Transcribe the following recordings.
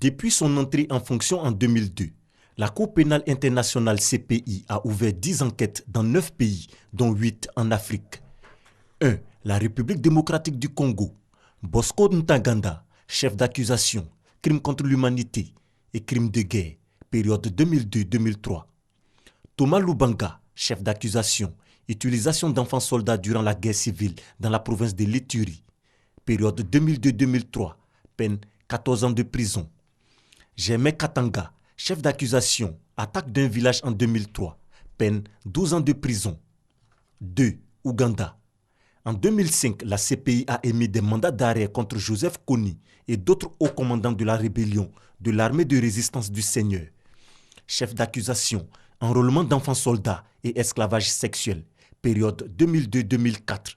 Depuis son entrée en fonction en 2002, la Cour pénale internationale CPI a ouvert 10 enquêtes dans 9 pays, dont 8 en Afrique. 1. La République démocratique du Congo. Bosco Ntaganda, chef d'accusation, crimes contre l'humanité et crimes de guerre, période 2002-2003. Thomas Lubanga, chef d'accusation, utilisation d'enfants soldats durant la guerre civile dans la province de l'Ituri, période 2002-2003, peine 14 ans de prison. Germain Katanga, chef d'accusation, attaque d'un village en 2003, peine 12 ans de prison. 2. Ouganda. En 2005, la CPI a émis des mandats d'arrêt contre Joseph Kony et d'autres hauts commandants de la rébellion de l'armée de résistance du Seigneur. Chef d'accusation, enrôlement d'enfants soldats et esclavage sexuel, période 2002-2004.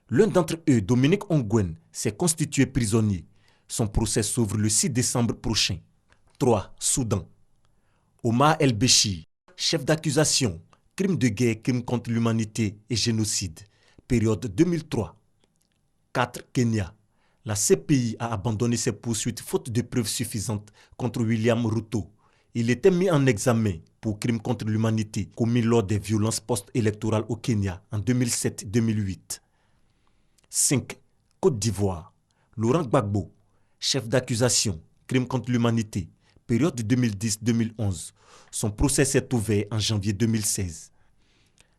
L'un d'entre eux, Dominique Ongwen, s'est constitué prisonnier. Son procès s'ouvre le 6 décembre prochain. 3. Soudan. Omar El-Béchir, chef d'accusation, crimes de guerre, crimes contre l'humanité et génocide, période 2003. 4. Kenya. La CPI a abandonné ses poursuites faute de preuves suffisantes contre William Ruto. Il était mis en examen pour crimes contre l'humanité commis lors des violences post-électorales au Kenya en 2007-2008. 5. Côte d'Ivoire. Laurent Gbagbo, chef d'accusation, crimes contre l'humanité, période 2010-2011. Son procès s'est ouvert en janvier 2016.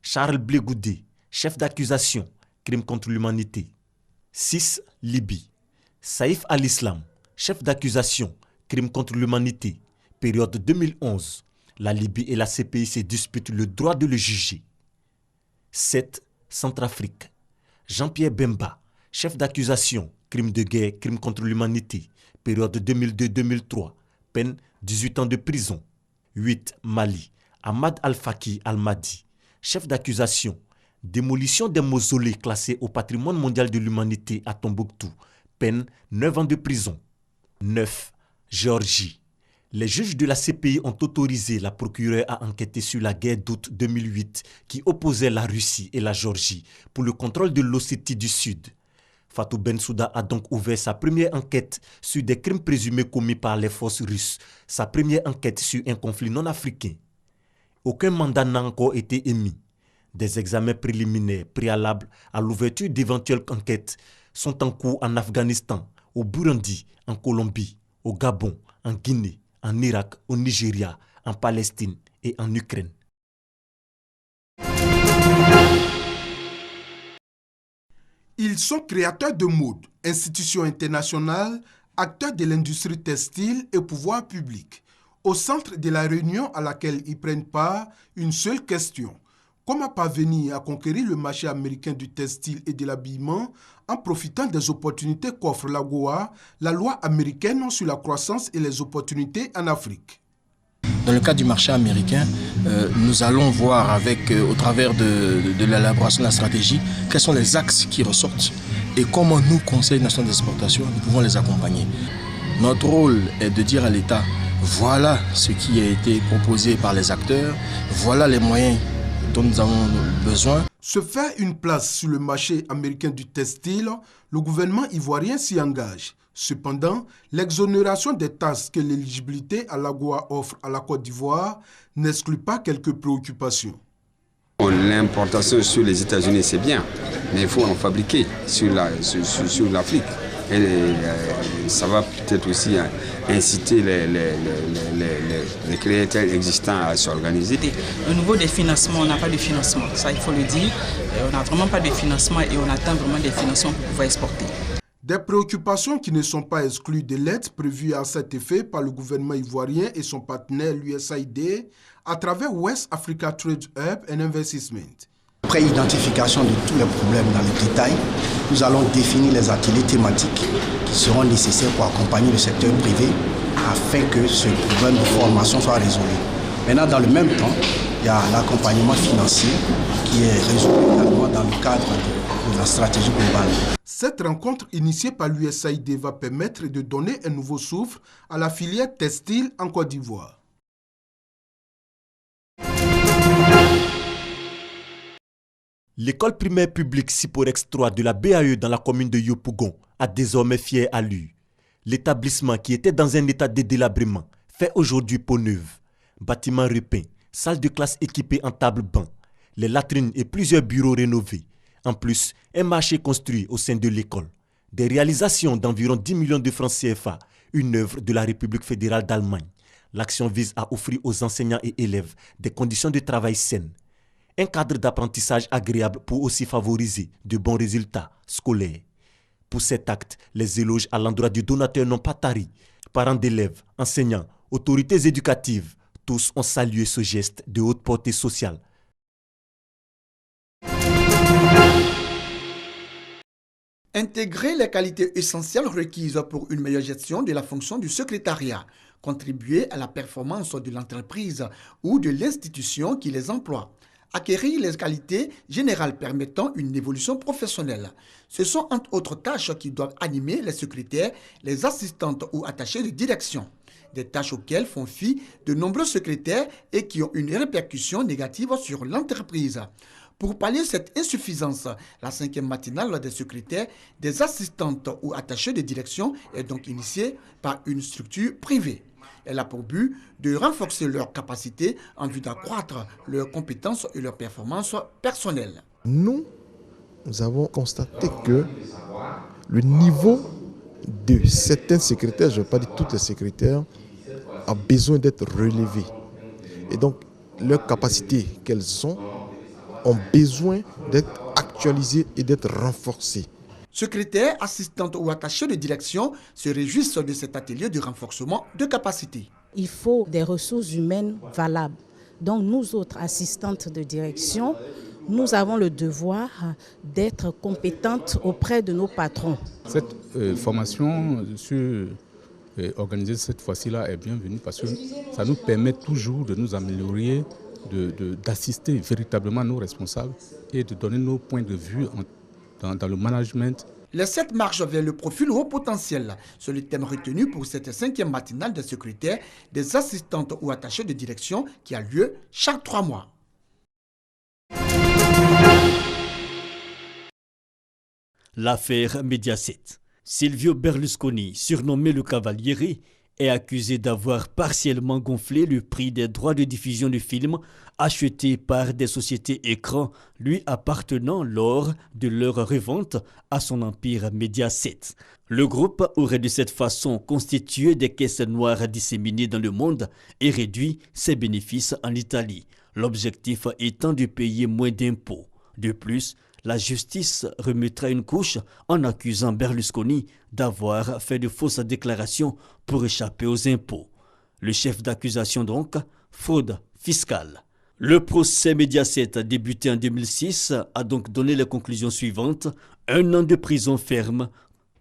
Charles Blé Goudé, chef d'accusation, crimes contre l'humanité. 6. Libye. Saïf al-Islam, chef d'accusation, crimes contre l'humanité, période 2011. La Libye et la CPI se disputent le droit de le juger. 7. Centrafrique. Jean-Pierre Bemba, chef d'accusation, crimes de guerre, crimes contre l'humanité, période 2002-2003, peine 18 ans de prison. 8. Mali. Ahmad Al-Faki Al-Mahdi, chef d'accusation, démolition des mausolées classés au patrimoine mondial de l'humanité à Tombouctou, peine 9 ans de prison. 9. Géorgie. Les juges de la CPI ont autorisé la procureure à enquêter sur la guerre d'août 2008 qui opposait la Russie et la Géorgie pour le contrôle de l'Ossétie du Sud. Fatou Bensouda a donc ouvert sa première enquête sur des crimes présumés commis par les forces russes, sa première enquête sur un conflit non africain. Aucun mandat n'a encore été émis. Des examens préliminaires préalables à l'ouverture d'éventuelles enquêtes sont en cours en Afghanistan, au Burundi, en Colombie, au Gabon, en Guinée, en Irak, au Nigeria, en Palestine et en Ukraine. Ils sont créateurs de mode, institutions internationales, acteurs de l'industrie textile et pouvoir public. Au centre de la réunion à laquelle ils prennent part, une seule question. Comment parvenir à conquérir le marché américain du textile et de l'habillement en profitant des opportunités qu'offre l'AGOA, la loi américaine sur la croissance et les opportunités en Afrique? Dans le cas du marché américain, nous allons voir au travers de l'élaboration de la stratégie, quels sont les axes qui ressortent et comment nous, Conseil national d'exportation, nous pouvons les accompagner. Notre rôle est de dire à l'État, voilà ce qui a été proposé par les acteurs, voilà les moyens dont nous avons besoin. Se faire une place sur le marché américain du textile, le gouvernement ivoirien s'y engage. Cependant, l'exonération des taxes que l'éligibilité à l'AGOA offre à la Côte d'Ivoire n'exclut pas quelques préoccupations. L'importation sur les États-Unis, c'est bien, mais il faut en fabriquer sur l'Afrique. Et ça va peut-être aussi inciter les créateurs existants à s'organiser. Au niveau des financements, on n'a pas de financement, ça il faut le dire. On n'a vraiment pas de financement et on attend vraiment des financements pour pouvoir exporter. Des préoccupations qui ne sont pas exclues de l'aide prévue à cet effet par le gouvernement ivoirien et son partenaire l'USAID à travers West Africa Trade Hub and Investment. Après identification de tous les problèmes dans le détail, nous allons définir les ateliers thématiques qui seront nécessaires pour accompagner le secteur privé afin que ce problème de formation soit résolu. Maintenant, dans le même temps, il y a l'accompagnement financier qui est résolu également dans le cadre de la stratégie globale. Cette rencontre initiée par l'USAID va permettre de donner un nouveau souffle à la filière textile en Côte d'Ivoire. L'école primaire publique Siporex 3 de la BAE dans la commune de Yopougon a désormais fière allure. L'établissement qui était dans un état de délabrement fait aujourd'hui peau neuve. Bâtiments repeints, salle de classe équipée en table-banc, les latrines et plusieurs bureaux rénovés. En plus, un marché construit au sein de l'école. Des réalisations d'environ 10 millions de francs CFA, une œuvre de la République fédérale d'Allemagne. L'action vise à offrir aux enseignants et élèves des conditions de travail saines. Un cadre d'apprentissage agréable pour aussi favoriser de bons résultats scolaires. Pour cet acte, les éloges à l'endroit du donateur n'ont pas tari. Parents d'élèves, enseignants, autorités éducatives, tous ont salué ce geste de haute portée sociale. Intégrer les qualités essentielles requises pour une meilleure gestion de la fonction du secrétariat, contribuer à la performance de l'entreprise ou de l'institution qui les emploie, acquérir les qualités générales permettant une évolution professionnelle. Ce sont entre autres tâches qui doivent animer les secrétaires, les assistantes ou attachés de direction. Des tâches auxquelles font fi de nombreux secrétaires et qui ont une répercussion négative sur l'entreprise. Pour pallier cette insuffisance, la 5e matinale des secrétaires, des assistantes ou attachés de direction est donc initiée par une structure privée. Elle a pour but de renforcer leurs capacités en vue d'accroître leurs compétences et leurs performances personnelles. Nous avons constaté que le niveau de certains secrétaires, je ne vais pas dire tous les secrétaires, a besoin d'être relevé. Et donc, leurs capacités qu'elles ont besoin d'être actualisées et d'être renforcées. Secrétaires, assistantes ou attachés de direction se réjouissent de cet atelier de renforcement de capacités. Il faut des ressources humaines valables. Donc nous autres assistantes de direction, nous avons le devoir d'être compétentes auprès de nos patrons. Cette formation organisée cette fois-ci-là est bienvenue parce que ça nous permet toujours de nous améliorer, d'assister véritablement nos responsables et de donner nos points de vue dans le management. Les 7 marches vers le profil haut potentiel, c'est le thème retenu pour cette 5e matinale des secrétaires, des assistantes ou attachés de direction qui a lieu chaque 3 mois. L'affaire Mediaset. Silvio Berlusconi, surnommé le Cavaliere, est accusé d'avoir partiellement gonflé le prix des droits de diffusion du film achetés par des sociétés écrans lui appartenant lors de leur revente à son empire Mediaset. Le groupe aurait de cette façon constitué des caisses noires disséminées dans le monde et réduit ses bénéfices en Italie, l'objectif étant de payer moins d'impôts. De plus, la justice remettra une couche en accusant Berlusconi d'avoir fait de fausses déclarations pour échapper aux impôts. Le chef d'accusation donc, fraude fiscale. Le procès Mediaset débuté en 2006 a donc donné les conclusions suivantes. 1 an de prison ferme.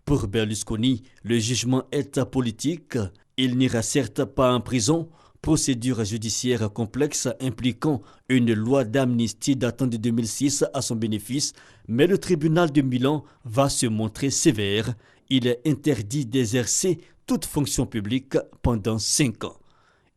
Pour Berlusconi, le jugement est apolitique. Il n'ira certes pas en prison. Procédure judiciaire complexe impliquant une loi d'amnistie datant de 2006 à son bénéfice, mais le tribunal de Milan va se montrer sévère. Il est interdit d'exercer toute fonction publique pendant 5 ans.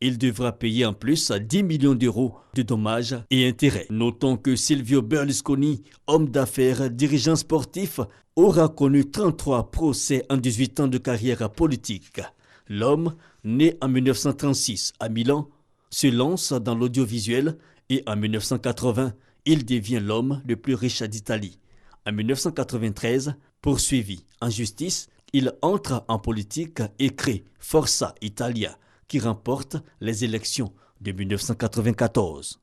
Il devra payer en plus 10 millions d'euros de dommages et intérêts. Notons que Silvio Berlusconi, homme d'affaires, dirigeant sportif, aura connu 33 procès en 18 ans de carrière politique. L'homme, né en 1936 à Milan, se lance dans l'audiovisuel et en 1980, il devient l'homme le plus riche d'Italie. En 1993, poursuivi en justice, il entre en politique et crée Forza Italia, qui remporte les élections de 1994.